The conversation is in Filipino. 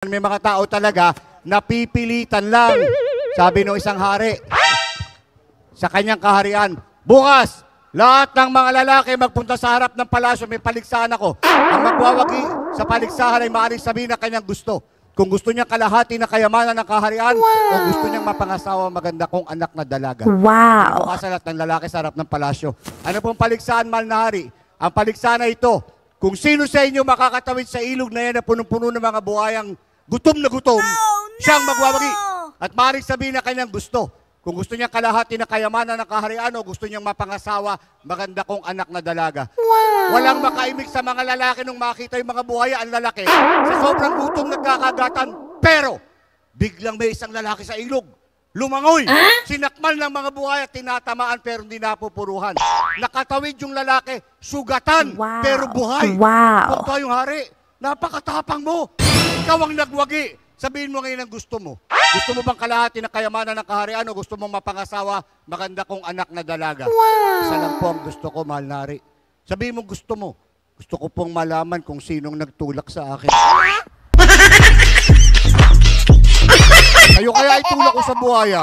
May mga tao talaga napipilitan lang. Sabi ng isang hari sa kanyang kaharian, bukas, lahat ng mga lalaki magpunta sa harap ng palasyo, may paligsahan ako. Ang magwawagi sa paligsahan ay maaaring sabihin na kanyang gusto. Kung gusto niya kalahati na kayamanan ng kaharian, o gusto niyang mapangasawa maganda kong anak na dalaga. Wow! Bukas lahat ng lalaki sa harap ng palasyo. Ano pong paligsahan, mahal na hari? Ang paligsahan na ito, kung sino sa inyo makakatawid sa ilog na yan na punong-puno ng mga buhayang gutom na gutom, siyang magwawagi. At maaaring sabihin na kanyang gusto. Kung gusto niya kalahati na kayamanan ng kaharian o gusto niyang mapangasawa, maganda kong anak na dalaga. Wow. Walang makaimik sa mga lalaki nung makita yung mga buhaya ang lalaki. Sa sobrang gutom nagkakagatan. Pero, biglang may isang lalaki sa ilog. Lumangoy. Sinakmal ng mga buhaya, tinatamaan pero hindi napupuruhan. Nakatawid yung lalaki, sugatan, Wow. pero buhay. Wow! Kung yung hari, napakatapang mo. Ikaw ang nagwagi. Sabihin mo ngayon ang gusto mo. Gusto mo bang kalahati ng kayamanan ng kaharian o gusto mong mapangasawa, maganda kong anak na dalaga? Wow! Isa lang po ang gusto ko, mahal na hari. Sabihin mo gusto mo. Gusto ko pong malaman kung sinong nagtulak sa akin. Kayo kaya itulak ko sa buhaya.